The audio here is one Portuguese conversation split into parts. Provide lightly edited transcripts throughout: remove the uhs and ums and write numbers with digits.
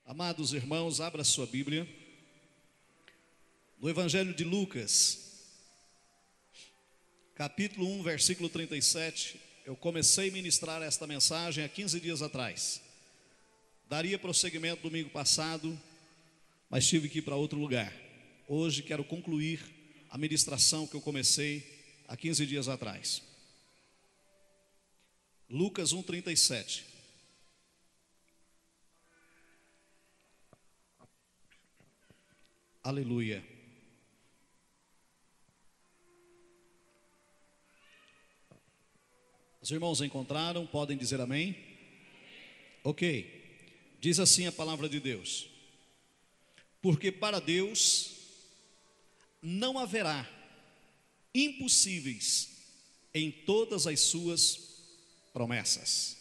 Amados irmãos, abra sua Bíblia no Evangelho de Lucas, capítulo 1, versículo 37. Eu comecei a ministrar esta mensagem há 15 dias atrás. Daria prosseguimento domingo passado, mas tive que ir para outro lugar. Hoje quero concluir a ministração que eu comecei há 15 dias atrás. Lucas 1, 37. Aleluia. Os irmãos encontraram? Podem dizer amém? Ok. Diz assim a palavra de Deus: porque para Deus não haverá impossíveis em todas as suas promessas.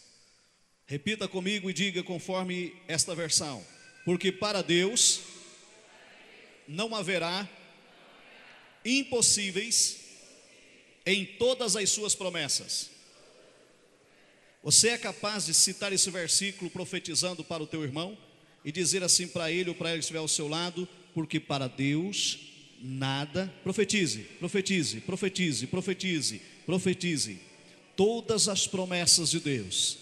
Repita comigo e diga conforme esta versão: porque para Deus não haverá impossíveis em todas as suas promessas. Você é capaz de citar esse versículo profetizando para o teu irmão e dizer assim para ele ou para ele que estiver ao seu lado: porque para Deus nada, profetize, profetize, profetize, profetize, profetize. Todas as promessas de Deus,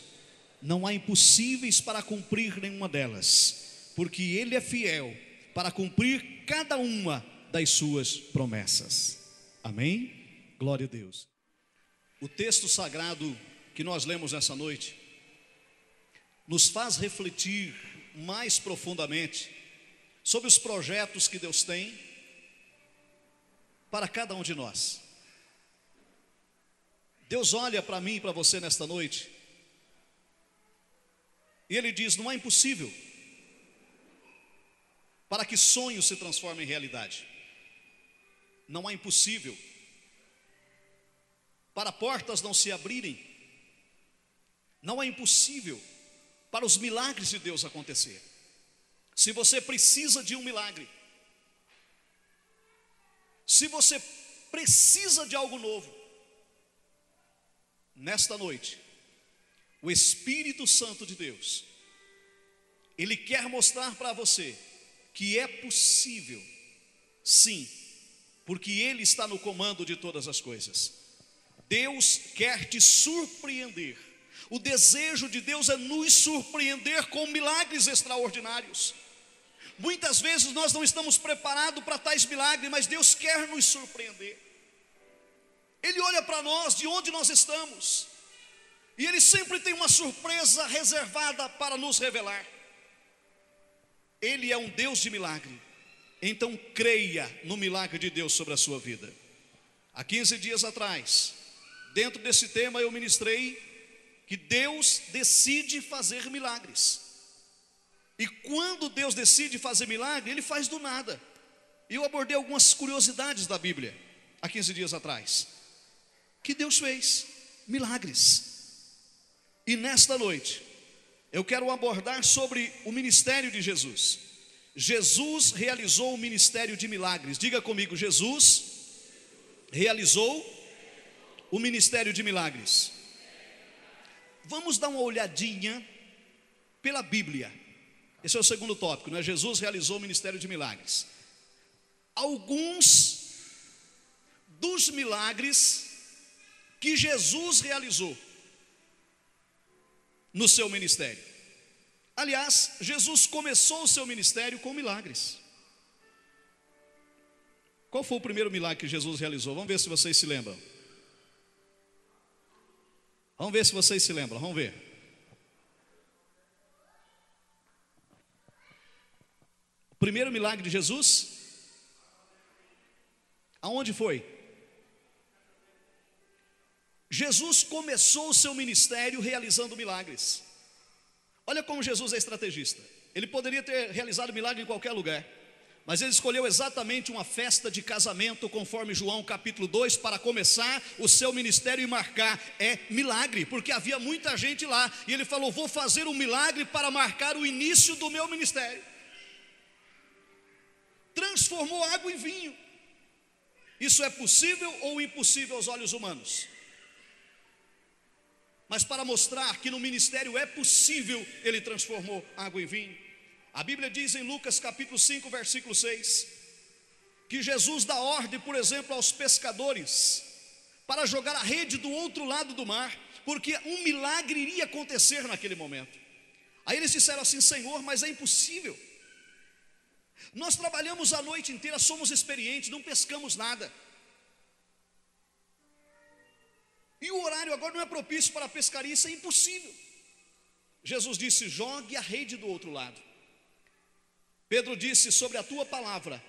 não há impossíveis para cumprir nenhuma delas, porque Ele é fiel para cumprir cada uma das suas promessas. Amém? Glória a Deus. O texto sagrado que nós lemos essa noite nos faz refletir mais profundamente sobre os projetos que Deus tem para cada um de nós. Deus olha para mim e para você nesta noite e Ele diz: não é impossível para que sonhos se transformem em realidade. Não é impossível para portas não se abrirem. Não é impossível para os milagres de Deus acontecer. Se você precisa de um milagre, se você precisa de algo novo, nesta noite, o Espírito Santo de Deus, Ele quer mostrar para você que é possível, sim, porque Ele está no comando de todas as coisas. Deus quer te surpreender. O desejo de Deus é nos surpreender com milagres extraordinários. Muitas vezes nós não estamos preparados para tais milagres, mas Deus quer nos surpreender. Ele olha para nós de onde nós estamos, e Ele sempre tem uma surpresa reservada para nos revelar. Ele é um Deus de milagre. Então creia no milagre de Deus sobre a sua vida. Há 15 dias atrás, dentro desse tema eu ministrei que Deus decide fazer milagres. E quando Deus decide fazer milagre, Ele faz do nada. E eu abordei algumas curiosidades da Bíblia há 15 dias atrás, que Deus fez milagres. E nesta noite eu quero abordar sobre o ministério de Jesus. Jesus realizou o ministério de milagres. Diga comigo: Jesus realizou o ministério de milagres. Vamos dar uma olhadinha pela Bíblia. Esse é o segundo tópico, né? Jesus realizou o ministério de milagres. Alguns dos milagres que Jesus realizou no seu ministério. Aliás, Jesus começou o seu ministério com milagres. Qual foi o primeiro milagre que Jesus realizou? Vamos ver se vocês se lembram. Vamos ver se vocês se lembram, vamos ver. O primeiro milagre de Jesus, aonde foi? Jesus começou o seu ministério realizando milagres. Olha como Jesus é estrategista. Ele poderia ter realizado milagre em qualquer lugar, mas Ele escolheu exatamente uma festa de casamento, conforme João capítulo 2, para começar o seu ministério e marcar. É milagre, porque havia muita gente lá, e Ele falou: vou fazer um milagre para marcar o início do meu ministério. Transformou água em vinho. Isso é possível ou impossível aos olhos humanos? Mas para mostrar que no ministério é possível, Ele transformou água em vinho. A Bíblia diz em Lucas capítulo 5, versículo 6, que Jesus dá ordem, por exemplo, aos pescadores para jogar a rede do outro lado do mar, porque um milagre iria acontecer naquele momento. Aí eles disseram assim: Senhor, mas é impossível. Nós trabalhamos a noite inteira, somos experientes, não pescamos nada. E o horário agora não é propício para a pescaria, isso é impossível. Jesus disse: jogue a rede do outro lado. Pedro disse: sobre a tua palavra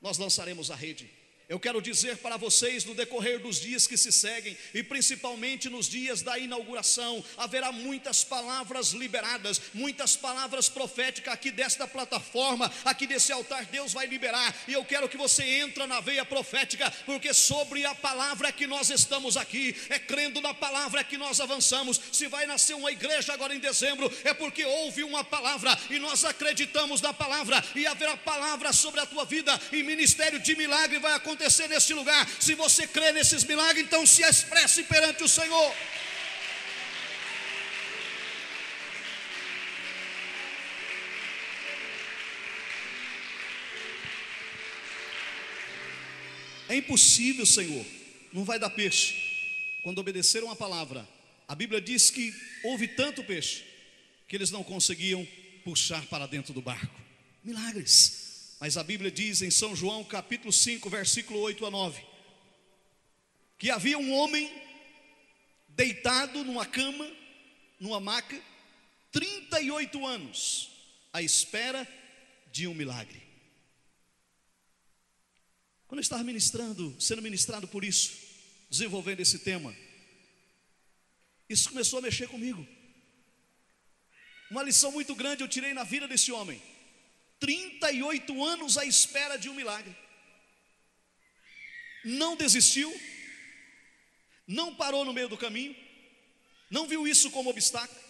nós lançaremos a rede. Eu quero dizer para vocês, no decorrer dos dias que se seguem, e principalmente nos dias da inauguração, haverá muitas palavras liberadas, muitas palavras proféticas aqui desta plataforma, aqui desse altar. Deus vai liberar, e eu quero que você entre na veia profética, porque sobre a palavra é que nós estamos aqui, é crendo na palavra é que nós avançamos. Se vai nascer uma igreja agora em dezembro, é porque houve uma palavra, e nós acreditamos na palavra, e haverá palavra sobre a tua vida, e ministério de milagre vai acontecer neste lugar. Se você crê nesses milagres, então se expresse perante o Senhor. É impossível, Senhor, não vai dar peixe. Quando obedeceram a palavra, a Bíblia diz que houve tanto peixe que eles não conseguiam puxar para dentro do barco. Milagres. Mas a Bíblia diz em São João capítulo 5, versículo 8 a 9, que havia um homem deitado numa cama, numa maca, 38 anos, à espera de um milagre. Quando eu estava sendo ministrado por isso, desenvolvendo esse tema, isso começou a mexer comigo. Uma lição muito grande eu tirei na vida desse homem. 38 anos à espera de um milagre. Não desistiu, não parou no meio do caminho, não viu isso como obstáculo,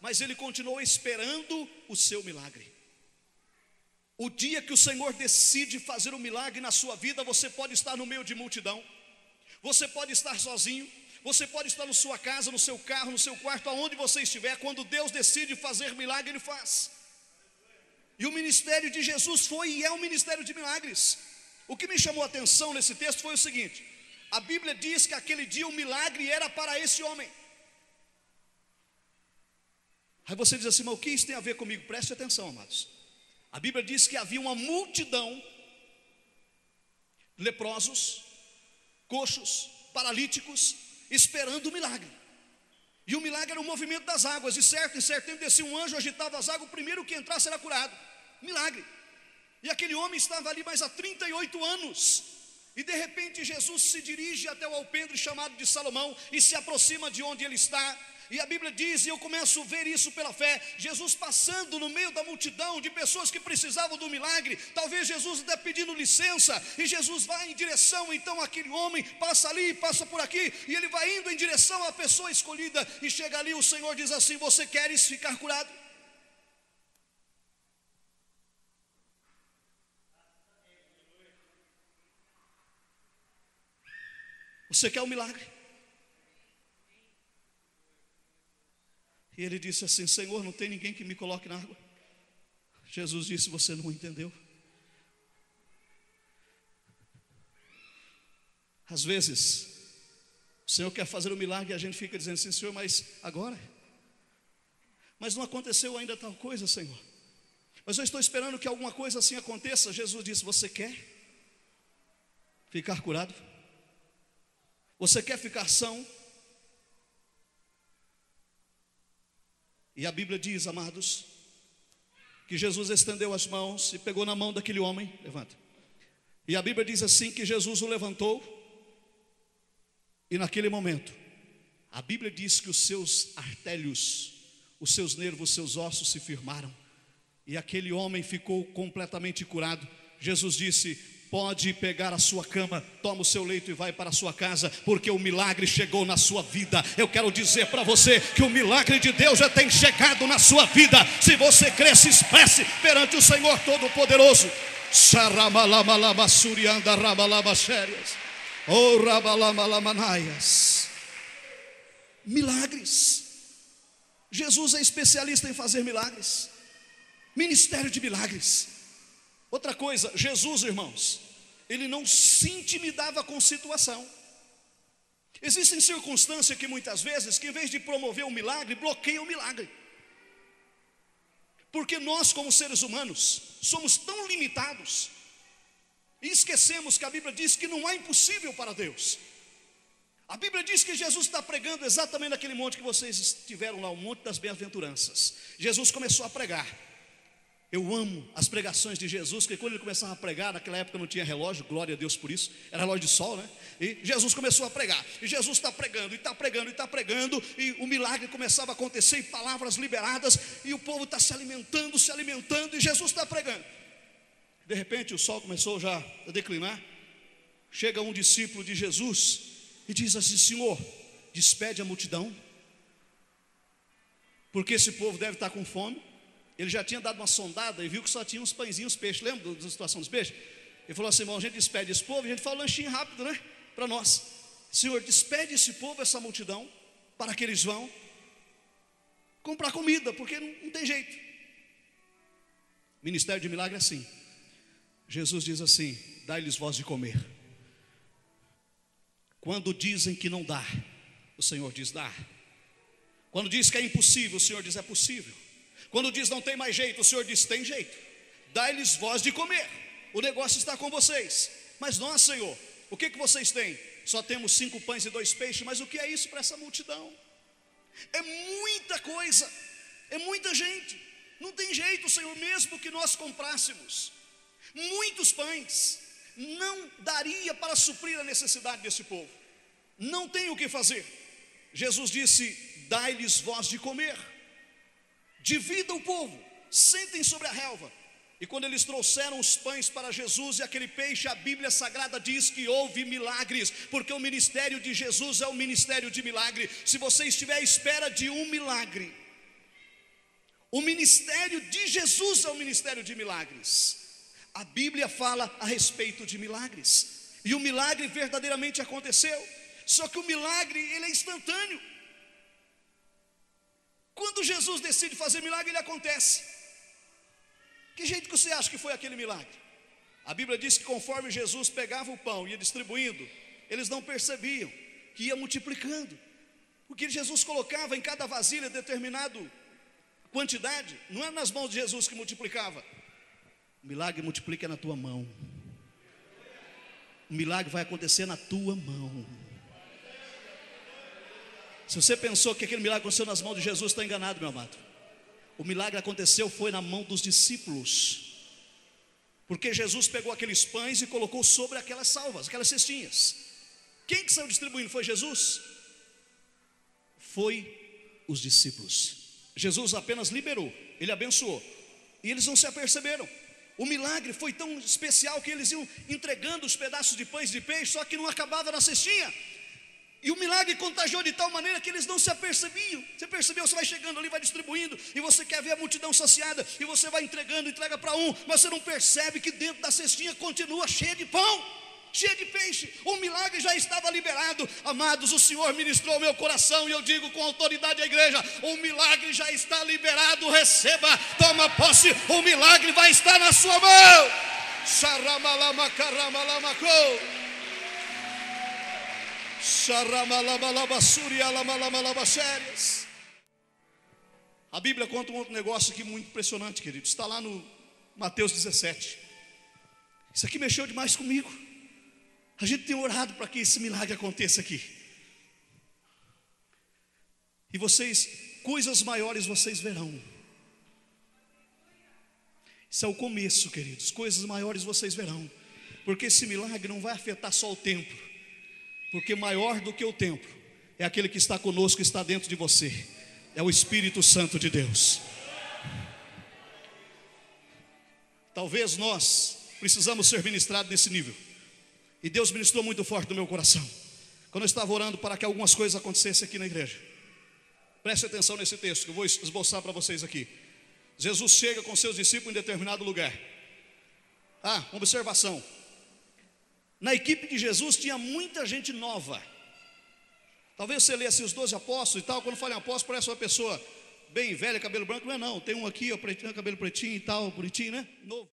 mas ele continuou esperando o seu milagre. O dia que o Senhor decide fazer um milagre na sua vida, você pode estar no meio de multidão, você pode estar sozinho, você pode estar na sua casa, no seu carro, no seu quarto, aonde você estiver. Quando Deus decide fazer milagre, Ele faz. E o ministério de Jesus foi e é um ministério de milagres. O que me chamou a atenção nesse texto foi o seguinte: a Bíblia diz que aquele dia o milagre era para esse homem. Aí você diz assim: mas o que isso tem a ver comigo? Preste atenção, amados. A Bíblia diz que havia uma multidão, leprosos, coxos, paralíticos, esperando o milagre. E o milagre era o movimento das águas. E certo, em certo tempo descia um anjo, agitava as águas, o primeiro que entrasse era curado. Milagre. E aquele homem estava ali mais há 38 anos. E de repente Jesus se dirige até o alpendre chamado de Salomão e se aproxima de onde ele está. E a Bíblia diz, e eu começo a ver isso pela fé, Jesus passando no meio da multidão de pessoas que precisavam do milagre. Talvez Jesus até pedindo licença, e Jesus vai em direção, então aquele homem passa ali, passa por aqui, e ele vai indo em direção à pessoa escolhida, e chega ali, o Senhor diz assim: você queres ficar curado? Você quer um milagre? E ele disse assim: Senhor, não tem ninguém que me coloque na água. Jesus disse: você não entendeu. Às vezes o Senhor quer fazer um milagre e a gente fica dizendo assim: Senhor, mas agora? Mas não aconteceu ainda tal coisa, Senhor. Mas eu estou esperando que alguma coisa assim aconteça. Jesus disse: você quer ficar curado? Você quer ficar são? E a Bíblia diz, amados, que Jesus estendeu as mãos e pegou na mão daquele homem. Levanta. E a Bíblia diz assim, que Jesus o levantou. E naquele momento, a Bíblia diz que os seus artérios, os seus nervos, os seus ossos se firmaram. E aquele homem ficou completamente curado. Jesus disse: pode pegar a sua cama, toma o seu leito e vai para a sua casa, porque o milagre chegou na sua vida. Eu quero dizer para você que o milagre de Deus já tem chegado na sua vida. Se você crer, se expresse perante o Senhor Todo-Poderoso. Milagres. Jesus é especialista em fazer milagres. Ministério de milagres. Outra coisa, Jesus, irmãos, ele não se intimidava com situação. Existem circunstâncias que muitas vezes, que em vez de promover um milagre, bloqueiam o milagre. Porque nós, como seres humanos, somos tão limitados, e esquecemos que a Bíblia diz que não há impossível para Deus. A Bíblia diz que Jesus está pregando exatamente naquele monte que vocês estiveram lá, o monte das bem-aventuranças. Jesus começou a pregar. Eu amo as pregações de Jesus, porque quando ele começava a pregar, naquela época não tinha relógio, glória a Deus por isso, era relógio de sol, né? E Jesus começou a pregar, e Jesus está pregando, e está pregando, e está pregando, e o milagre começava a acontecer, e palavras liberadas, e o povo está se alimentando, e Jesus está pregando. De repente o sol começou já a declinar. Chega um discípulo de Jesus e diz assim: Senhor, despede a multidão, porque esse povo deve estar com fome. Ele já tinha dado uma sondada e viu que só tinha uns pãezinhos, peixes. Lembra da situação dos peixes? Ele falou assim: irmão, a gente despede esse povo, a gente fala um lanchinho rápido, né? Para nós. Senhor, despede esse povo, essa multidão, para que eles vão comprar comida, porque não tem jeito. Ministério de milagre é assim. Jesus diz assim: dai-lhes voz de comer. Quando dizem que não dá, o Senhor diz dá. Quando diz que é impossível, o Senhor diz é possível. Quando diz não tem mais jeito, o Senhor diz tem jeito. Dai-lhes voz de comer. O negócio está com vocês. Mas nós, Senhor, o que vocês têm? Só temos 5 pães e 2 peixes. Mas o que é isso para essa multidão? É muita coisa, é muita gente. Não tem jeito, Senhor, mesmo que nós comprássemos muitos pães, não daria para suprir a necessidade desse povo. Não tem o que fazer. Jesus disse: dai-lhes voz de comer. Divida o povo, sentem sobre a relva. E quando eles trouxeram os pães para Jesus e aquele peixe, a Bíblia Sagrada diz que houve milagres, porque o ministério de Jesus é um ministério de milagre. Se você estiver à espera de um milagre, o ministério de Jesus é um ministério de milagres. A Bíblia fala a respeito de milagres, e o milagre verdadeiramente aconteceu. Só que o milagre, ele é instantâneo. Quando Jesus decide fazer milagre, ele acontece. Que jeito que você acha que foi aquele milagre? A Bíblia diz que conforme Jesus pegava o pão e ia distribuindo, eles não percebiam que ia multiplicando, porque Jesus colocava em cada vasilha determinada quantidade. Não é nas mãos de Jesus que multiplicava. O milagre multiplica na tua mão. O milagre vai acontecer na tua mão. Se você pensou que aquele milagre aconteceu nas mãos de Jesus, está enganado, meu amado. O milagre aconteceu, foi na mão dos discípulos. Porque Jesus pegou aqueles pães e colocou sobre aquelas salvas, aquelas cestinhas. Quem que saiu distribuindo? Foi Jesus? Foi os discípulos. Jesus apenas liberou, ele abençoou, e eles não se aperceberam. O milagre foi tão especial que eles iam entregando os pedaços de pães e de peixe, só que não acabava na cestinha. E o milagre contagiou de tal maneira que eles não se apercebiam. Você percebeu? Você vai chegando ali, vai distribuindo, e você quer ver a multidão saciada, e você vai entregando, entrega para um, mas você não percebe que dentro da cestinha continua cheia de pão, cheia de peixe. O milagre já estava liberado. Amados, o Senhor ministrou ao meu coração, e eu digo com autoridade à igreja: o milagre já está liberado. Receba, toma posse, o milagre vai estar na sua mão. A Bíblia conta um outro negócio aqui muito impressionante, querido. Está lá no Mateus 17. Isso aqui mexeu demais comigo. A gente tem orado para que esse milagre aconteça aqui. E vocês, coisas maiores vocês verão. Isso é o começo, queridos. Coisas maiores vocês verão. Porque esse milagre não vai afetar só o templo. Porque maior do que o templo é aquele que está conosco, que está dentro de você. É o Espírito Santo de Deus. Talvez nós precisamos ser ministrados nesse nível. E Deus ministrou muito forte no meu coração quando eu estava orando para que algumas coisas acontecessem aqui na igreja. Preste atenção nesse texto que eu vou esboçar para vocês aqui. Jesus chega com seus discípulos em determinado lugar. Uma observação. Na equipe de Jesus tinha muita gente nova. Talvez você lesse os 12 apóstolos e tal. Quando fala em apóstolo, parece uma pessoa bem velha, cabelo branco, não é não. Tem um aqui, ó, pretinho, cabelo pretinho e tal, bonitinho, né? Novo.